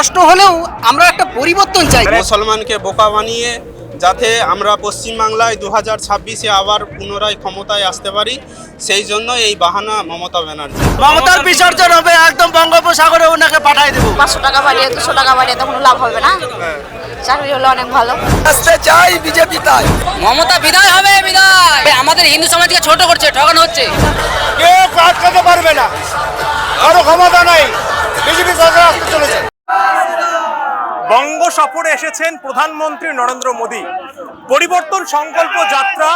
কষ্ট হলেও আমরা একটা পরিবর্তন চাই। মুসলমানকে বোকা বানিয়ে যাতে আমরা পশ্চিমবাংলায় 2026-এ আবার পুনরায় ক্ষমতায় আসতে পারি, সেই জন্য এই বাহানা মমতা ব্যানার্জি। মমতার বিসর্জন হবে, একদম বঙ্গোপসাগরে ওনাকে পাঠিয়ে দেবো। 500 টাকা বাড়িয়ে 200 টাকা বাড়িয়ে তো কোনো লাভ হবে না। চাকরি হলে অনেক ভালো। আসতে চাই বিজেপি তাই। মমতা বিদায় হবে, বিদায়। আমাদের হিন্দু সমাজকে ছোট করছে, ঠকানো হচ্ছে। কেউ আটকাতে পারবে না, কারো ক্ষমতা নাই। বিজেপি সরকার আসতে চলেছে। বঙ্গ সফরে এসেছেন প্রধানমন্ত্রী নরেন্দ্র মোদী। পরিবর্তন সংকল্প যাত্রা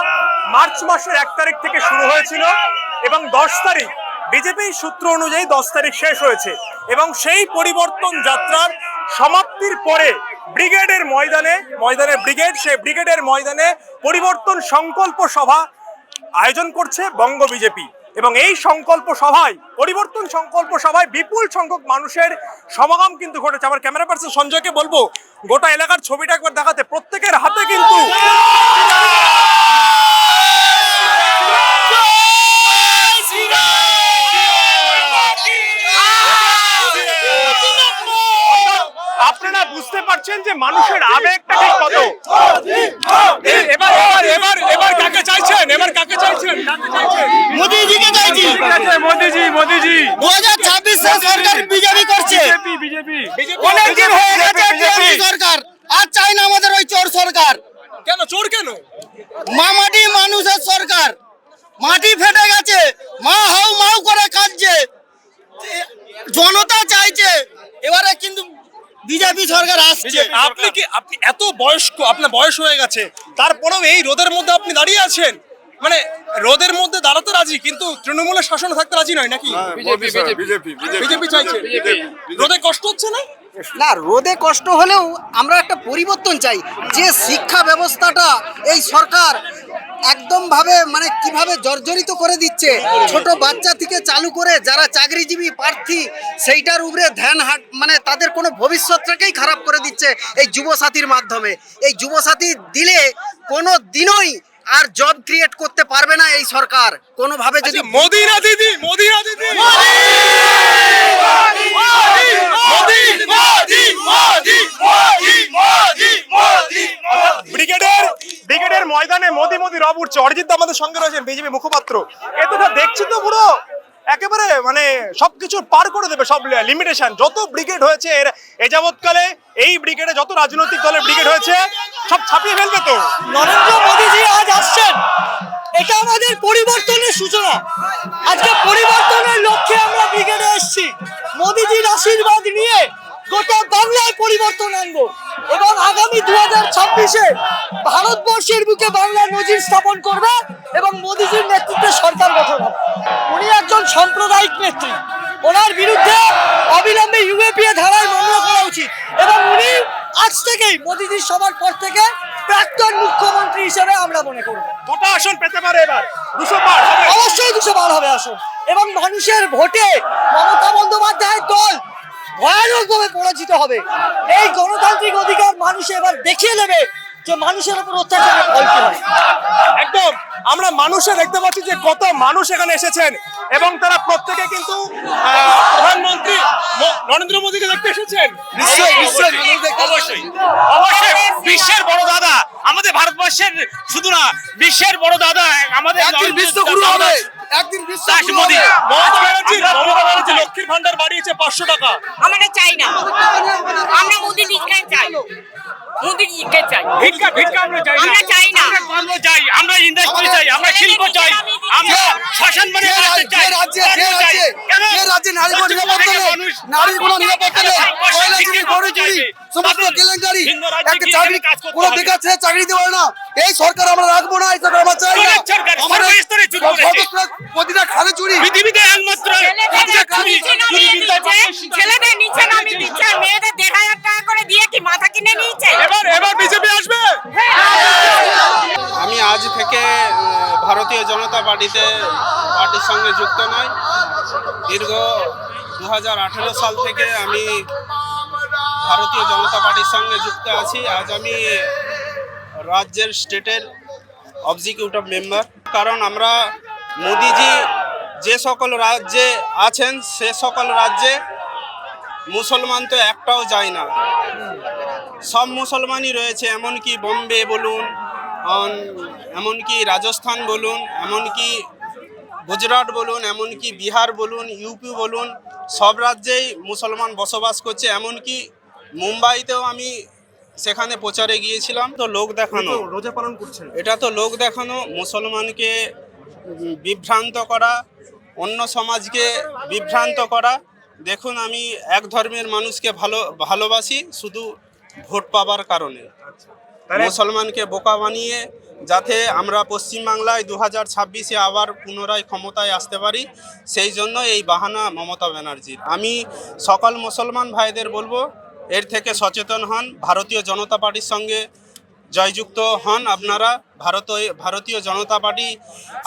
মার্চ মাসের 1 তারিখ থেকে শুরু হয়েছিল এবং 10 তারিখ বিজেপির সূত্র অনুযায়ী 10 তারিখ শেষ হয়েছে এবং সেই পরিবর্তন যাত্রার সমাপ্তির পরে ব্রিগেডের ব্রিগেডের ময়দানে পরিবর্তন সংকল্প সভা আয়োজন করছে বঙ্গ বিজেপি এবং এই পরিবর্তন সংকল্প সভায় বিপুল সংখ্যক মানুষের সমাগম কিন্তু ঘটেছে। আমার ক্যামেরা পার্সন সঞ্জয়কে বলবো গোটা এলাকার ছবিটা একবার দেখাতে। প্রত্যেকের হাতে কিন্তু আপনারা বুঝতে পারছেন যে মানুষের আবেগটা ঠিক কত। এবার কাকে চাইছেন? মোদিজিকে চাইছি। মোদিজি 2026 সরকার বিজেপি করছে। অনেকদিন হয়ে গেছে বিজেপি সরকার, আর চাই না আমাদের ওই চোর সরকার। কেন চোর? কেন? মামাটি মানুষের সরকার, মাটি ফেটে গেছে, মা হাউ মাউ করে কাঁদছে, জনতা চাইছে এবারে কিন্তু বিজেপি সরকার আসছে। আপনি এত বয়স্ক, আপনার বয়স হয়ে গেছে, তারপরেও এই রোদের মধ্যে আপনি দাঁড়িয়ে আছেন। মানে রোদের মধ্যে দাঁড়াতে রাজি, কিন্তু তৃণমূলের শাসনে থাকতে রাজি নয় নাকি? বিজেপি চাইছে। রোদে কষ্ট হচ্ছে না? না, রোদে কষ্ট হলেও আমরা একটা পরিবর্তন চাই। যে শিক্ষা ব্যবস্থাটা এই সরকার একদম ভাবে মানে কিভাবে জর্জরিত করে দিচ্ছে, ছোট বাচ্চা থেকে চালু করে যারা চাকরিজীবী প্রার্থী সেইটার উপরে ধ্যান মানে তাদের কোনো ভবিষ্যৎটাকেই খারাপ করে দিচ্ছে এই যুবসাথীর মাধ্যমে। এই যুবসাথী দিলে কোনো দিনই আর জব ক্রিয়েট করতে পারবে না এই সরকার কোনোভাবে। যদি মোদি না দিদি, ব্রিগেডের ময়দানে মোদি রব উঠছে। অরিজিৎ আমাদের সঙ্গে রয়েছেন, বিজেপি মুখপাত্র। এতটা দেখছি তো পুরো একেবারে মানে সবকিছু পার করে দেবে, সব লিমিটেশন। যত ব্রিগেড হয়েছে এ যাবৎকালে, এই ব্রিগেডে যত রাজনৈতিক দলের ব্রিগেড হয়েছে সব ছাপিয়ে ফেলবে তো। নরেন্দ্র মোদীজি আজ আসছেন, এটা আমাদের পরিবর্তনের সূচনা। আজকে পরিবর্তনের লক্ষ্যে আমরা ব্রিগেডে এসেছি। মোদীজির আশীর্বাদ নিয়ে গোটা বাংলায় পরিবর্তন আনবো এবং আগামী 2026-এ ভারতবর্ষের বুকে বাংলার নজির স্থাপন করবে এবং মোদীজির নেতৃত্বে সরকার গঠন হবে। উনি একজন সাম্প্রদায়িক নেত্রী, ওনার বিরুদ্ধে অবিলম্বে ইউএপিএ ধারায় মামলা করা উচিত এবং উনি আজ থেকেই মোদীজির সবার পর থেকে প্রাক্তন মুখ্যমন্ত্রী হিসেবে আমরা মনে করব। কটা আসন পেতে পারে এবার? 200 পার হবে, অবশ্যই 200 পার হবে আসন এবং মানুষের ভোটে মমতা বন্দ্যোপাধ্যায়ের দল ভয়ানকভাবে পরাজিত হবে। এই গণতান্ত্রিক অধিকার মানুষ এবার দেখিয়ে দেবে যে মানুষের উপর অত্যাচারের ফল কি হয়। একদম আমরা মানুষে দেখতে পাচ্ছি যে কত মানুষ এখানে এসেছেন এবং তারা প্রত্যেকে কিন্তু প্রধানমন্ত্রী নরেন্দ্র মোদীকে দেখতে এসেছেন। অবশ্যই বিশ্বের বড় দাদা, আমাদের ভারতবর্ষের শুধু না বিশ্বের বড় দাদা, আমাদের বিশ্বগুরু হবে একদিন। মোদী মমতা ব্যানার্জি লক্ষ্মীর ভান্ডার বাড়িয়েছে 500 টাকা। আমরা চাই না, আমরা মোদিজিকে চাই। মোদিজিকে চাই। ভিক্ষা আমরা চাই না, আমরা চাই না। আমরা কর্ম চাই, আমরা ইন্ডাস্ট্রি চাই, আমরা শিল্প চাই, আমরা শাসন মানে চাই। যে রাজ্যে নারীর নিরাপত্তা নেই, নারীর কোনো নিরাপত্তা নেই, কয়লা চুরি, গরু চুরি, সমস্ত কেলেঙ্কারি, একটা চাকরি কোনো বেকার ছেলে চাকরি দেওয়া না। এই সরকার আমরা রাখবো না, এই সরকার আমরা চাই না। আমাদের প্রতিটা খালে চুরি, পৃথিবীতে একমাত্র ছেলেদের নিচে নামিয়ে দিচ্ছে আর মেয়েদের 1,500 টাকা করে দিয়ে কি মাথা কিনে নিয়েছে। এবার বিজেপি আসবে। আমি আজ থেকে ভারতীয় জনতা পার্টির সঙ্গে যুক্ত নই। দীর্ঘ 2018 সাল থেকে আমি ভারতীয় জনতা পার্টির সঙ্গে যুক্ত আছি। আজ আমি রাজ্যের স্টেটের এক্সিকিউটিভ মেম্বার। কারণ আমরা মোদিজি যে সকল রাজ্যে আছেন সে সকল রাজ্যে মুসলমান তো একটাও যায় না, সব মুসলমানই রয়েছে, এমনকি বোম্বে বলুন, এমনকি রাজস্থান বলুন, এমনকি গুজরাট বলুন, এমনকি বিহার বলুন, ইউপি বলুন, সব রাজ্যেই মুসলমান বসবাস করছে। এমনকি মুম্বাইতেও আমি সেখানে প্রচারে গিয়েছিলাম। তো লোক দেখানো, রোজা পালন করছেন, এটা তো লোক দেখানো, মুসলমানকে বিভ্রান্ত করা, অন্য সমাজকে বিভ্রান্ত করা। দেখুন, আমি এক ধর্মের মানুষকে ভালোবাসি শুধু ভোট পাবার কারণে। মুসলমানকে বোকা বানিয়ে যাতে আমরা পশ্চিমবাংলায় 2026-এ আবার পুনরায় ক্ষমতায় আসতে পারি, সেই জন্য এই বাহানা মমতা ব্যানার্জির। আমি সকল মুসলমান ভাইদের বলবো, এর থেকে সচেতন হন, ভারতীয় জনতা পার্টির সঙ্গে জয়যুক্ত হন। আপনারা ভারতীয় জনতা পার্টি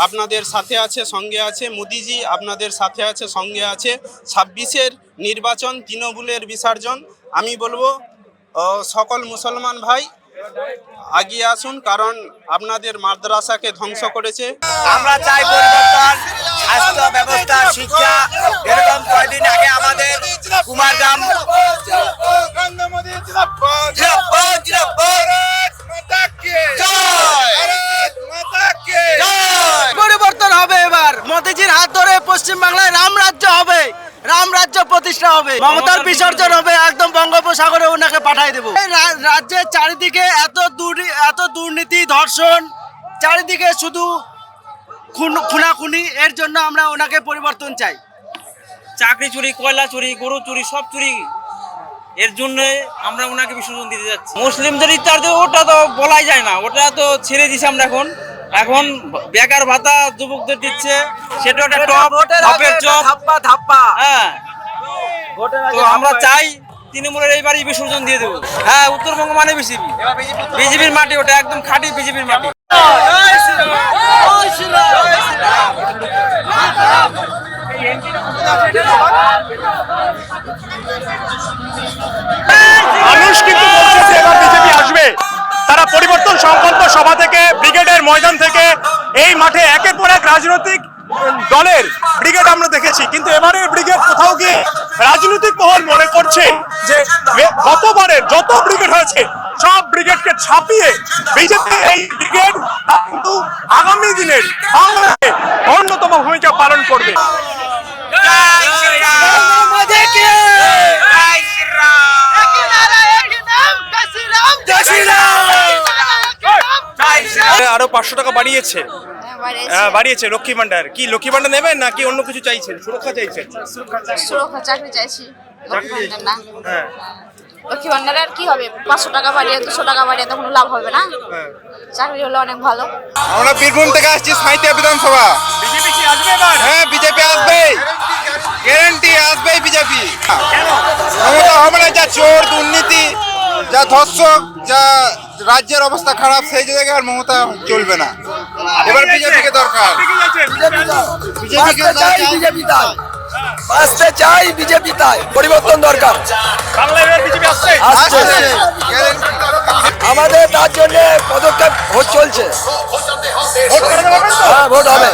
আপনাদের সাথে আছে, সঙ্গে আছে। মোদিজি আপনাদের সাথে আছে, সঙ্গে আছে। 26-এর নির্বাচন তৃণমূলের বিসর্জন। আমি বলবো সকল মুসলমান ভাই এগিয়ে আসুন, কারণ আপনাদের মাদ্রাসাকে ধ্বংস করেছে। আমরা চাই পরিবর্তন, স্বাস্থ্য ব্যবস্থা, শিক্ষা। এরকম কয়েকদিন আগে আমাদের কুমারগ্রাম পরিবর্তন হবে, এবার মোদিজির হাত ধরে পশ্চিমবাংলায় রাম রাজ্য হবে, রাম রাজ্য প্রতিষ্ঠা হবে, মমতার বিসর্জন হবে, একদম বঙ্গোপসাগরে ওনাকে পাঠাই দেবো। রাজ্যের চারিদিকে এত দুর্নীতি, ধর্ষণ, চারিদিকে শুধু খুনাখুনি, এর জন্য আমরা ওনাকে পরিবর্তন চাই। চাকরি চুরি, কয়লা চুরি, গরু চুরি, সব চুরি, এর জন্য আমরা ওনাকে বিসর্জন দিতে যাচ্ছি। মুসলিমদের ইফতার তো ওটা তো বলাই যায় না, ওটা তো ছেড়ে দিছি আমরা। এখন বেকার ভাতা যুবকদের দিচ্ছে, সেটা একটা ধাপ্পা। হ্যাঁ, তো আমরা চাই তৃণমূলের এইবারই বিসর্জন দিয়ে দেবো। হ্যাঁ, উত্তরবঙ্গ মানে বিজেপির মাটি, ওটা একদম খাঁটি বিজেপির মাটি। মানুষ কিন্তু বলছে এবার বিজেপি আসবে। তারা পরিবর্তন সংকল্প সভা থেকে, ব্রিগেডের ময়দান থেকে এই মাঠে একের পর এক রাজনৈতিক দলের ব্রিগেড আমরা দেখেছি, কিন্তু এবারের ব্রিগেড কোথাও গিয়ে রাজনৈতিক মহল মনে করছে যে গতবারের যত ব্রিগেড হয়েছে সব ব্রিগেডকে ছাপিয়ে বিজেপি এই ব্রিগেড কিন্তু আগামী দিনের বাংলাদেশে অন্যতম ভূমিকা পালন করবে। আরো 500 টাকা বাড়িয়েছে, বাড়িয়েছে লক্ষ্মী ভান্ডার। কি লক্ষ্মী ভান্ডার নেবেন নাকি অন্য কিছু চাইছেন? সুরক্ষা চাইছেন? সুরক্ষা, চাকরি চাইছি, লক্ষ্মী ভান্ডার না। লক্ষ্মী ভান্ডার আর কি হবে, 500 টাকা বাড়িয়ে 200 টাকা বাড়িয়ে তো কোনো লাভ হবে না। চাকরি হলে অনেক ভালো। আমরা বীরভূম থেকে আসছি, সাঁইথিয়া বিধানসভা। বিজেপি কি আসবে এবার? হ্যাঁ, বিজেপি আসবে, গ্যারান্টি আসবে বিজেপি। মমতা হবে না, যা চোর, দুর্নীতি, যা ধর্ষক, যা রাজ্যের অবস্থা খারাপ, সেই জায়গায় আর মমতা চলবে না। এবার বিজেপিকে দরকার, বাঁচতে চাই, বিজেপি তাই পরিবর্তন দরকার। বাংলায় এবার বিজেপি আসছে। আমাদের তার জন্য পদক্ষেপ চলছে, ভোট হবে।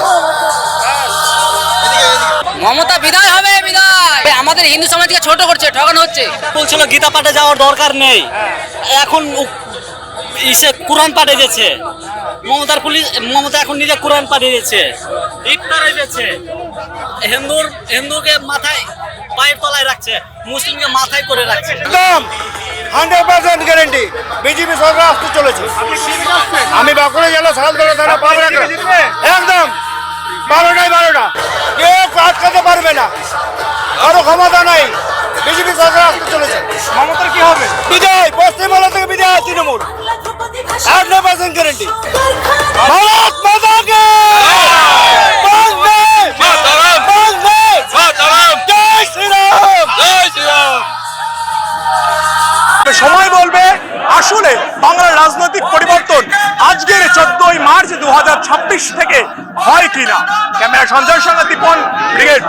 মমতা বিদায় হবে, বিদায়। আমাদের হিন্দু সমাজকে ছোট করছে, ঠকানো হচ্ছে। বলছিল গীতা পাঠে যাওয়ার দরকার নেই, এখন কোরআন পাঠে গেছে। মমতা এখন নিজে কোরআন পাঠিয়ে দিচ্ছে, ইফতার হয়ে যাচ্ছে। হিন্দুকে মাথায় পায়ের তলায় রাখছে, মুসলিমকে মাথায় করে রাখছে। একদম 100% গ্যারান্টি বিজেপি সরকার আসতে চলেছে। আমি বাঁকুড়া জেলা সালতলা থানা পাবনা, একদম 12টা কেউ আটকাতে পারবে না, কারো ক্ষমতা নাই। বিজেপি সরকার আসতে চলেছে। মমতার কি হবে? বিজয়, পশ্চিমবাংলা থেকে বিজয়, তৃণমূল 100% গ্যারান্টি। ভারত মাতা কে জয় শ্রীরাম, জয় শ্রীরাম। সময় বলবে আসলে বাংলার রাজনৈতিক পরিবর্তন আজকের 14ই মার্চ 2026 থেকে হয় কিনা। ক্যামেরা সঞ্জয়ের সঙ্গে দীপন, ব্রিগেড।